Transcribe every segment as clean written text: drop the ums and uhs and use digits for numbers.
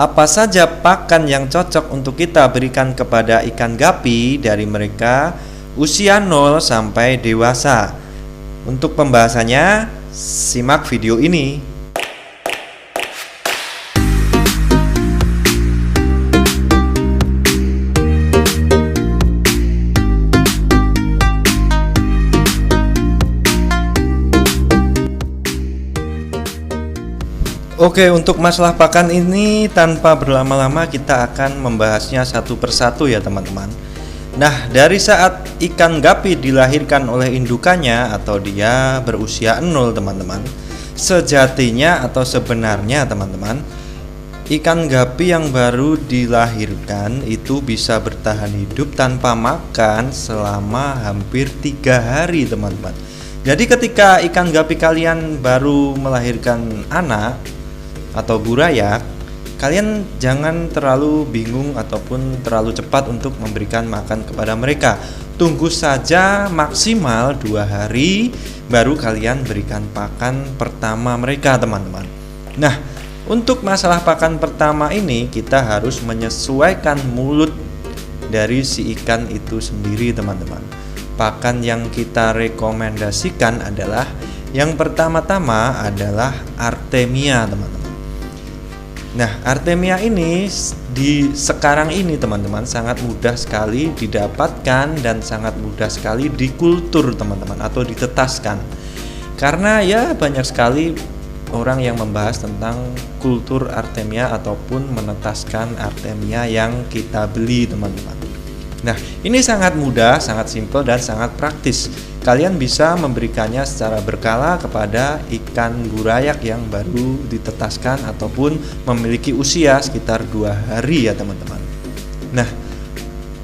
Apa saja pakan yang cocok untuk kita berikan kepada ikan gapi dari mereka usia 0 sampai dewasa? Untuk pembahasannya, simak video ini. Oke, untuk masalah pakan ini tanpa berlama-lama kita akan membahasnya satu persatu ya teman-teman. Nah, dari saat ikan gapi dilahirkan oleh indukannya atau dia berusia 0 teman-teman, sejatinya atau sebenarnya teman-teman, ikan gapi yang baru dilahirkan itu bisa bertahan hidup tanpa makan selama hampir 3 hari teman-teman. Jadi ketika ikan gapi kalian baru melahirkan anak atau burayak, kalian jangan terlalu bingung ataupun terlalu cepat untuk memberikan makan kepada mereka. Tunggu saja maksimal 2 hari baru kalian berikan pakan pertama mereka teman-teman. Nah, untuk masalah pakan pertama ini kita harus menyesuaikan mulut dari si ikan itu sendiri teman-teman. Pakan yang kita rekomendasikan adalah yang pertama-tama adalah Artemia teman-teman. Nah, Artemia ini sekarang ini teman-teman sangat mudah sekali didapatkan dan sangat mudah sekali dikultur teman-teman atau ditetaskan. Karena ya banyak sekali orang yang membahas tentang kultur Artemia ataupun menetaskan Artemia yang kita beli teman-teman. Nah, ini sangat mudah, sangat simpel dan sangat praktis. Kalian bisa memberikannya secara berkala kepada ikan burayak yang baru ditetaskan ataupun memiliki usia sekitar 2 hari ya teman-teman. Nah,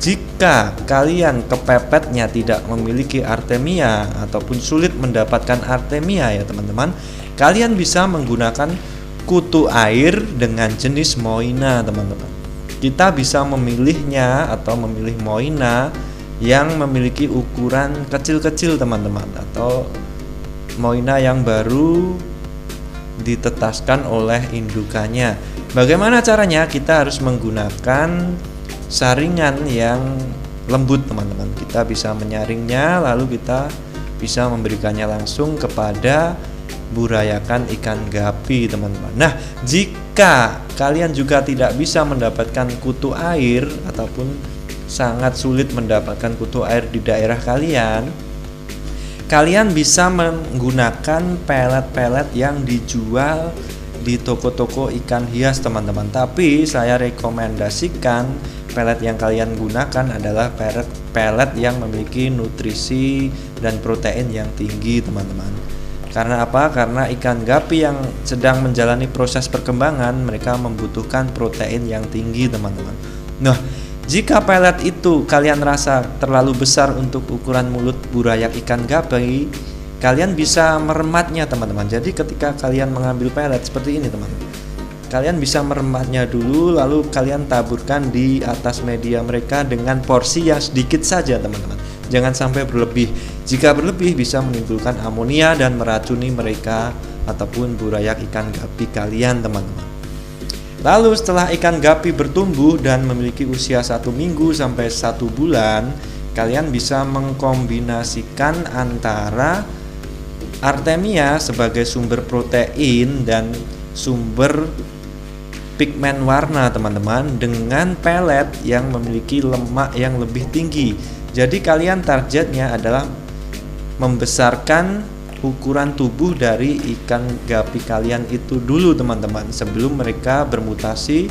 jika kalian kepepetnya tidak memiliki Artemia ataupun sulit mendapatkan Artemia ya teman-teman, kalian bisa menggunakan kutu air dengan jenis Moina teman-teman. Kita bisa memilihnya atau memilih Moina yang memiliki ukuran kecil-kecil teman-teman, atau Moina yang baru ditetaskan oleh indukannya. Bagaimana caranya? Kita harus menggunakan saringan yang lembut teman-teman. Kita bisa menyaringnya lalu kita bisa memberikannya langsung kepada burayakan ikan gapi teman-teman. Nah, jika kalian juga tidak bisa mendapatkan kutu air ataupun sangat sulit mendapatkan kutu air di daerah kalian, kalian bisa menggunakan pelet-pelet yang dijual di toko-toko ikan hias teman-teman. Tapi saya rekomendasikan pelet yang kalian gunakan adalah pelet yang memiliki nutrisi dan protein yang tinggi teman-teman. Karena apa? Karena ikan gapi yang sedang menjalani proses perkembangan, mereka membutuhkan protein yang tinggi teman-teman. Nah, jika pelet itu kalian rasa terlalu besar untuk ukuran mulut burayak ikan gapi, kalian bisa merematnya teman-teman. Jadi ketika kalian mengambil pelet seperti ini teman-teman, kalian bisa merematnya dulu lalu kalian taburkan di atas media mereka dengan porsi yang sedikit saja teman-teman. Jangan sampai berlebih. Jika berlebih bisa menimbulkan amonia dan meracuni mereka ataupun burayak ikan gapi kalian teman-teman. Lalu setelah ikan gapi bertumbuh dan memiliki usia 1 minggu sampai 1 bulan, kalian bisa mengkombinasikan antara Artemia sebagai sumber protein dan sumber pigmen warna teman-teman dengan pelet yang memiliki lemak yang lebih tinggi. Jadi kalian targetnya adalah membesarkan ukuran tubuh dari ikan gapi kalian itu dulu teman-teman, sebelum mereka bermutasi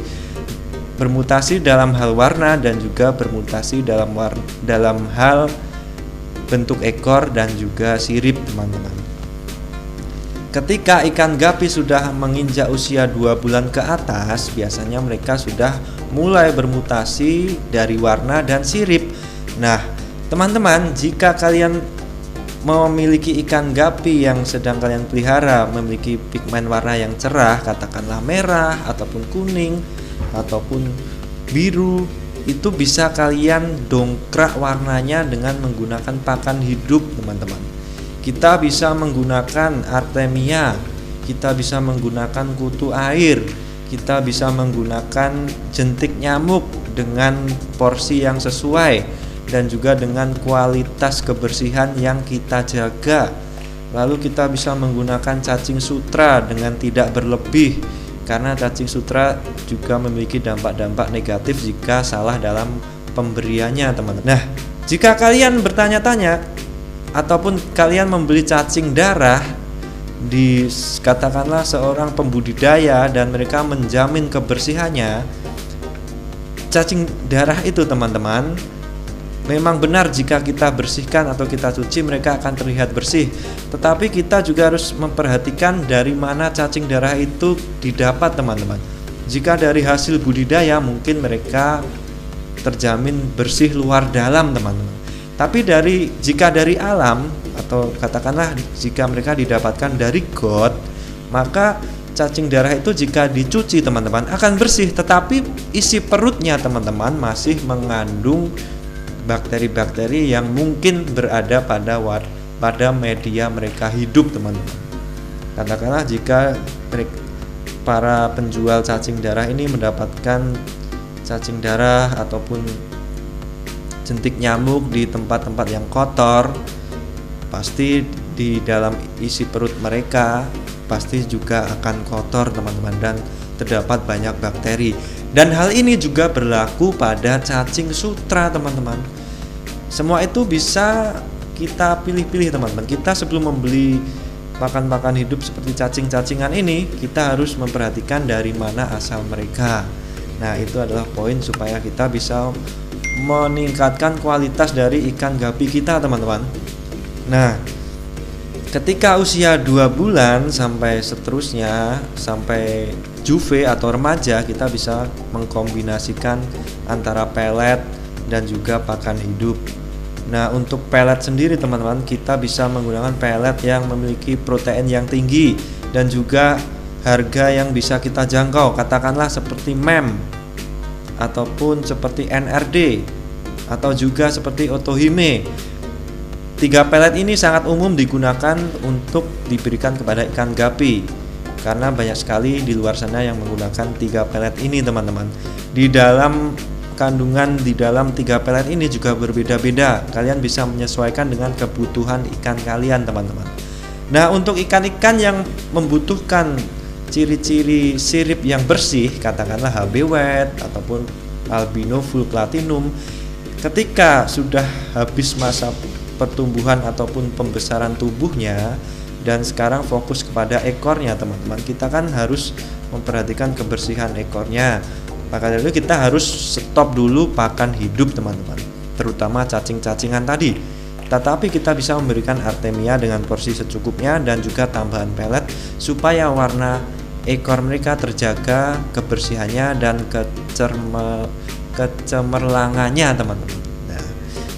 dalam hal warna dan juga bermutasi dalam hal bentuk ekor dan juga sirip teman-teman. Ketika ikan gapi sudah menginjak usia 2 bulan ke atas, biasanya mereka sudah mulai bermutasi dari warna dan sirip. Nah, teman-teman, jika kalian memiliki ikan gapi yang sedang kalian pelihara memiliki pigmen warna yang cerah, katakanlah merah ataupun kuning ataupun biru, itu bisa kalian dongkrak warnanya dengan menggunakan pakan hidup teman-teman. Kita bisa menggunakan Artemia, kita bisa menggunakan kutu air, kita bisa menggunakan jentik nyamuk dengan porsi yang sesuai dan juga dengan kualitas kebersihan yang kita jaga. Lalu kita bisa menggunakan cacing sutra dengan tidak berlebih, karena cacing sutra juga memiliki dampak-dampak negatif jika salah dalam pemberiannya, teman-teman. Nah, jika kalian bertanya-tanya ataupun kalian membeli cacing darah di katakanlah seorang pembudidaya dan mereka menjamin kebersihannya, cacing darah itu, teman-teman, memang benar jika kita bersihkan atau kita cuci mereka akan terlihat bersih. Tetapi kita juga harus memperhatikan dari mana cacing darah itu didapat, teman-teman. Jika dari hasil budidaya mungkin mereka terjamin bersih luar dalam, teman-teman. Tapi jika dari alam atau katakanlah jika mereka didapatkan dari got, maka cacing darah itu jika dicuci, teman-teman, akan bersih. Tetapi isi perutnya, teman-teman, masih mengandung bakteri-bakteri yang mungkin berada pada media mereka hidup, teman-teman. Katakanlah jika para penjual cacing darah ini mendapatkan cacing darah ataupun jentik nyamuk di tempat-tempat yang kotor, pasti di dalam isi perut mereka pasti juga akan kotor, teman-teman, dan terdapat banyak bakteri. Dan hal ini juga berlaku pada cacing sutra, teman-teman. Semua itu bisa kita pilih-pilih, teman-teman. Kita sebelum membeli pakan-pakan hidup seperti cacing-cacingan ini, kita harus memperhatikan dari mana asal mereka. Nah, itu adalah poin supaya kita bisa meningkatkan kualitas dari ikan gapi kita, teman-teman. Nah, ketika usia 2 bulan sampai seterusnya, sampai juve atau remaja, kita bisa mengkombinasikan antara pelet dan juga pakan hidup. Nah, untuk pelet sendiri, teman-teman, kita bisa menggunakan pelet yang memiliki protein yang tinggi dan juga harga yang bisa kita jangkau, katakanlah seperti MEM ataupun seperti NRD atau juga seperti Otohime. 3 pelet ini sangat umum digunakan untuk diberikan kepada ikan gapi, karena banyak sekali di luar sana yang menggunakan 3 pelet ini, teman-teman. Di dalam kandungan di dalam 3 pelet ini juga berbeda-beda. Kalian bisa menyesuaikan dengan kebutuhan ikan kalian, teman-teman. Nah, untuk ikan-ikan yang membutuhkan ciri-ciri sirip yang bersih, katakanlah HB White ataupun albino full platinum, ketika sudah habis masa pertumbuhan ataupun pembesaran tubuhnya dan sekarang fokus kepada ekornya, teman-teman, kita kan harus memperhatikan kebersihan ekornya. Maka dari itu kita harus stop dulu pakan hidup, teman-teman, terutama cacing-cacingan tadi. Tetapi kita bisa memberikan artemia dengan porsi secukupnya dan juga tambahan pelet supaya warna ekor mereka terjaga, kebersihannya dan kecemerlangannya, teman-teman. Nah,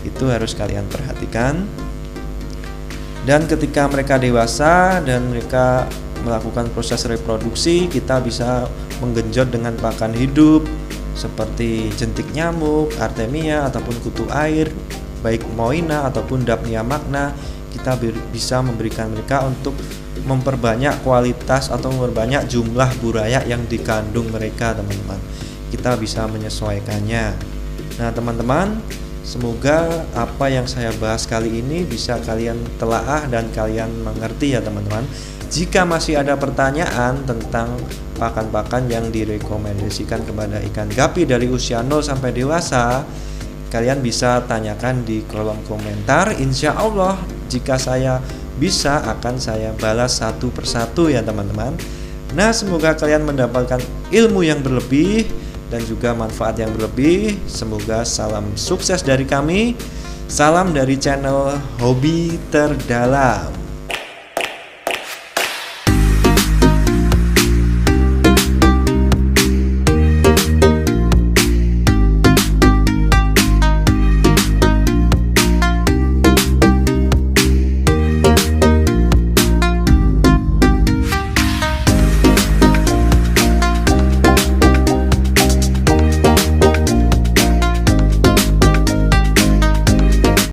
itu harus kalian perhatikan. Dan ketika mereka dewasa dan mereka melakukan proses reproduksi, kita bisa menggenjot dengan pakan hidup seperti jentik nyamuk, artemia ataupun kutu air, baik moina ataupun dapnia magna. Kita bisa memberikan mereka untuk memperbanyak kualitas atau memperbanyak jumlah buraya yang dikandung mereka, teman-teman. Kita bisa menyesuaikannya. Nah, teman-teman, semoga apa yang saya bahas kali ini bisa kalian telaah dan kalian mengerti ya, teman-teman. Jika masih ada pertanyaan tentang pakan-pakan yang direkomendasikan kepada ikan gapi dari usia 0 sampai dewasa, kalian bisa tanyakan di kolom komentar. Insya Allah jika saya bisa akan saya balas satu persatu ya, teman-teman. Nah, semoga kalian mendapatkan ilmu yang berlebih dan juga manfaat yang berlebih. Semoga salam sukses dari kami. Salam dari channel Hobi Terdalam.